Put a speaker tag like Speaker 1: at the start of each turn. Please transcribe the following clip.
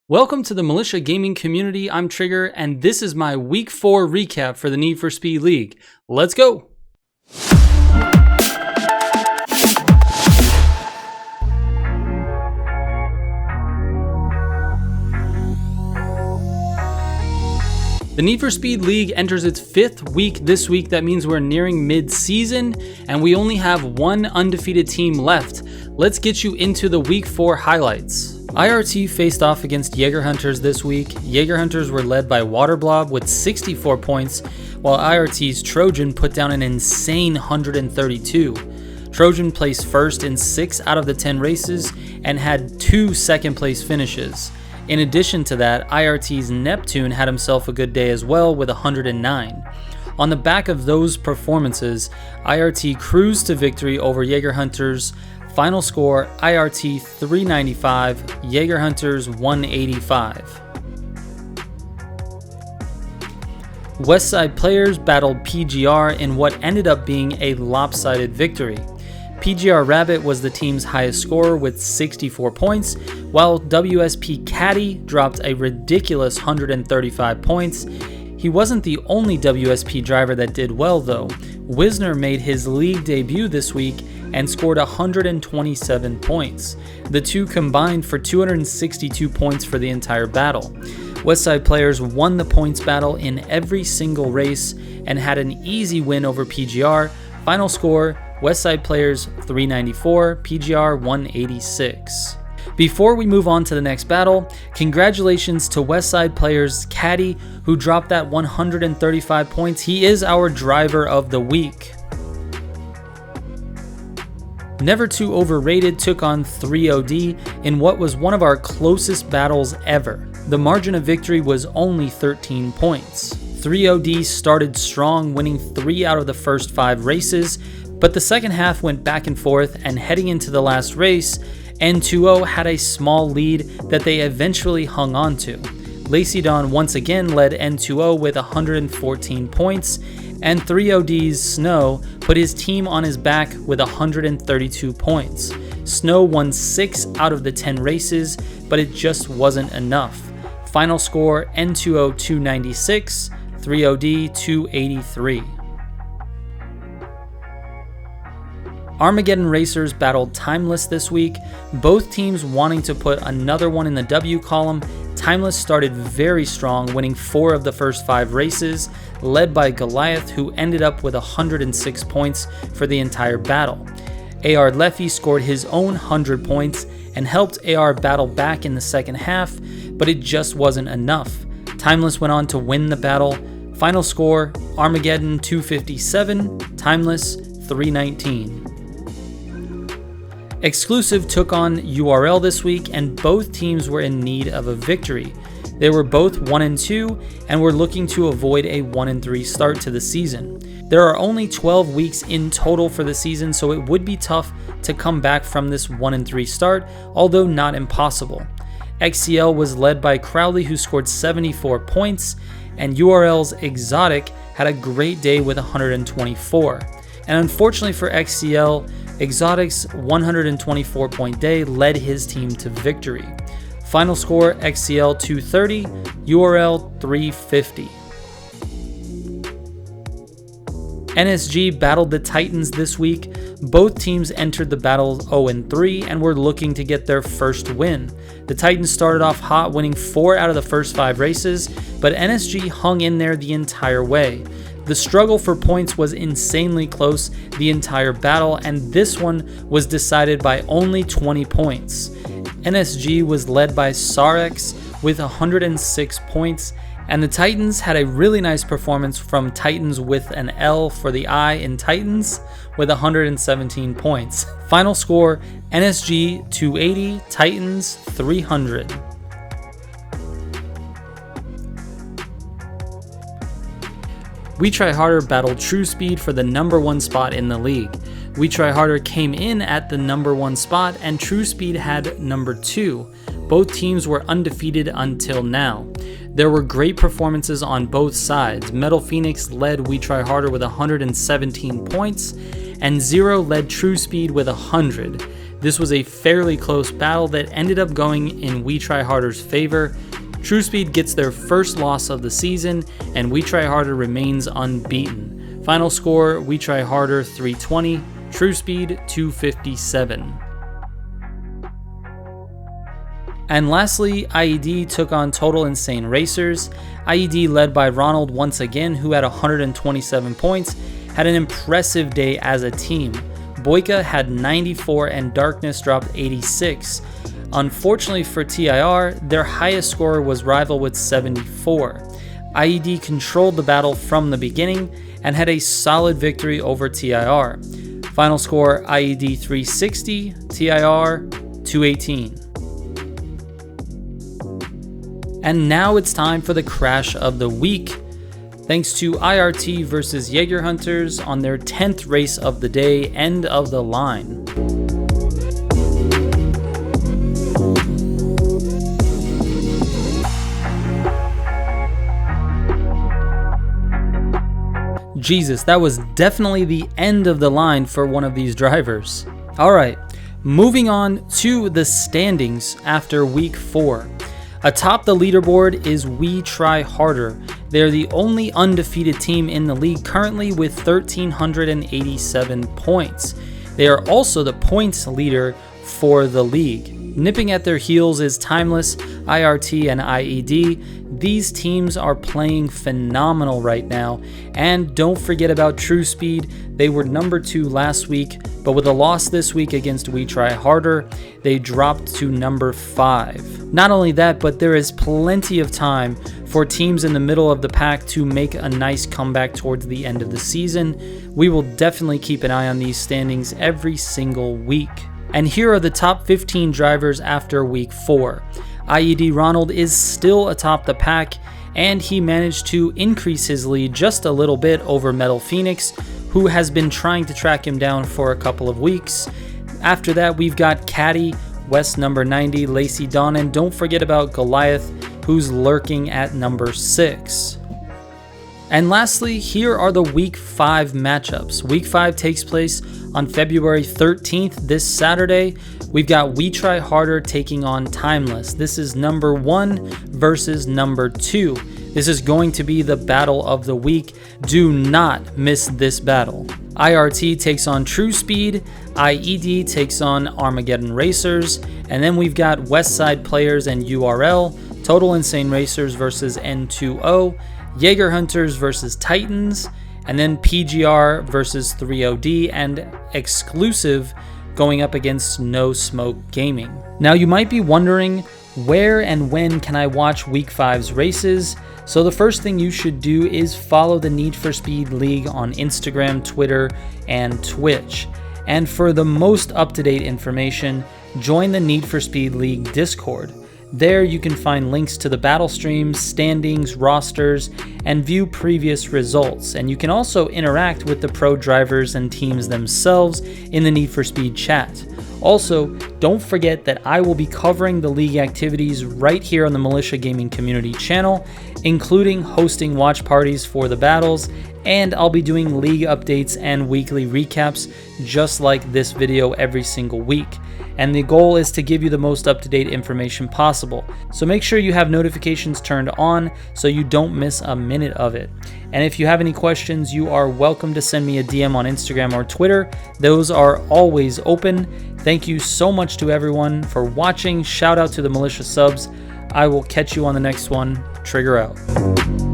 Speaker 1: Welcome to the Militia Gaming Community. I'm Trigger, and this is my Week 4 recap for the Need for Speed League. Let's go! The Need for Speed League enters its 5th week this week. That means we're nearing mid-season, and we only have one undefeated team left. Let's get you into the Week 4 highlights. IRT faced off against Jaeger Hunters this week. Jaeger Hunters were led by Waterblob with 64 points, while IRT's Trojan put down an insane 132. Trojan placed first in 6 out of the 10 races and had 2 second place finishes. In addition to that, IRT's Neptune had himself a good day as well with 109. On the back of those performances, IRT cruised to victory over Jaeger Hunters. Final score, IRT 395, Jaeger Hunters 185. Westside players battled PGR in what ended up being a lopsided victory. PGR Rabbit was the team's highest scorer with 64 points, while WSP Caddy dropped a ridiculous 135 points. He wasn't the only WSP driver that did well though. Wisner made his league debut this week and scored 127 points. The two combined for 262 points for the entire battle. Westside players won the points battle in every single race and had an easy win over PGR. Final score, Westside players 394, PGR 186. Before we move on to the next battle, congratulations to Westside players Caddy, who dropped that 135 points. He is our driver of the week. Never Too Overrated took on 3OD in what was one of our closest battles ever. The margin of victory was only 13 points. 3OD started strong, winning 3 out of the first 5 races, but the second half went back and forth, and heading into the last race, N2O had a small lead that they eventually hung on to. Lacydon once again led N2O with 114 points, and 3OD's Snow put his team on his back with 132 points. Snow won 6 out of the 10 races, but it just wasn't enough. Final score, N2O 296, 3OD 283. Armageddon Racers battled Timeless this week, both teams wanting to put another one in the W column. Timeless started very strong, winning 4 of the first 5 races, led by Goliath, who ended up with 106 points for the entire battle. AR Leffy scored his own 100 points and helped AR battle back in the second half, but it just wasn't enough. Timeless went on to win the battle. Final score, Armageddon 257, Timeless 319. Exclusive took on URL this week, and both teams were in need of a victory. They were both 1-2 and were looking to avoid a 1-3 start to the season. There are only 12 weeks in total for the season, so it would be tough to come back from this 1-3 start, although not impossible. XCL was led by Crowley, who scored 74 points, and URL's Exotic had a great day with 124. And unfortunately for XCL, Exotic's 124-point day led his team to victory. Final score, XCL 230, URL 350. NSG battled the Titans this week. Both teams entered the battle 0-3 and were looking to get their first win. The Titans started off hot, winning 4 out of the first 5 races, but NSG hung in there the entire way. The struggle for points was insanely close the entire battle, and this one was decided by only 20 points. NSG was led by Sarex with 106 points, and the Titans had a really nice performance from Titans with an L for the I in Titans with 117 points. Final score, NSG 280, Titans 300. We Try Harder battled True Speed for the number 1 spot in the league. We Try Harder came in at the number 1 spot, and True Speed had number 2. Both teams were undefeated until now. There were great performances on both sides. Metal Phoenix led We Try Harder with 117 points, and Zero led True Speed with 100. This was a fairly close battle that ended up going in We Try Harder's favor. TrueSpeed gets their first loss of the season, and We Try Harder remains unbeaten. Final score, We Try Harder 320, TrueSpeed 257. And lastly, IED took on Total Insane Racers. IED, led by Ronald once again, who had 127 points, had an impressive day as a team. Boyka had 94 and Darkness dropped 86. Unfortunately for TIR, their highest score was rival with 74. IED controlled the battle from the beginning and had a solid victory over TIR. Final score, IED 360, TIR 218. And now it's time for the crash of the week. Thanks to IRT versus Jaeger Hunters on their 10th race of the day, end of the line. Jesus, that was definitely the end of the line for one of these drivers. Alright, moving on to the standings after week 4. Atop the leaderboard is We Try Harder. They're the only undefeated team in the league currently with 1,387 points. They are also the points leader for the league. Nipping at their heels is Timeless, IRT, and IED. These teams are playing phenomenal right now. And don't forget about TrueSpeed. They were number 2 last week, but with a loss this week against We Try Harder, they dropped to number 5. Not only that, but there is plenty of time for teams in the middle of the pack to make a nice comeback towards the end of the season. We will definitely keep an eye on these standings every single week. And here are the top 15 drivers after week 4. IED Ronald is still atop the pack, and he managed to increase his lead just a little bit over Metal Phoenix, who has been trying to track him down for a couple of weeks. After that, we've got Caddy, West number 90, Lacey Dawn, and don't forget about Goliath, who's lurking at number 6. And lastly, here are the Week 5 matchups. Week 5 takes place on February 13th, this Saturday. We've got We Try Harder taking on Timeless. This is number 1 versus number 2. This is going to be the battle of the week. Do not miss this battle. IRT takes on TrueSpeed, IED takes on Armageddon Racers, and then we've got Westside Players and URL, Total Insane Racers versus N2O, Jaeger Hunters versus Titans, and then PGR versus 3OD, and Exclusive going up against No Smoke Gaming. Now you might be wondering, where and when can I watch Week 5's races? So the first thing you should do is follow the Need for Speed League on Instagram, Twitter, and Twitch. And for the most up-to-date information, join the Need for Speed League Discord. There you can find links to the battle streams, standings, rosters, and view previous results. And you can also interact with the pro drivers and teams themselves in the Need for Speed chat. Also, don't forget that I will be covering the league activities right here on the Militia Gaming Community channel, including hosting watch parties for the battles, and I'll be doing league updates and weekly recaps just like this video every single week. And the goal is to give you the most up-to-date information possible. So make sure you have notifications turned on so you don't miss a minute of it. And if you have any questions, you are welcome to send me a DM on Instagram or Twitter. Those are always open. Thank you so much to everyone for watching. Shout out to the Militia subs. I will catch you on the next one. Trigger out.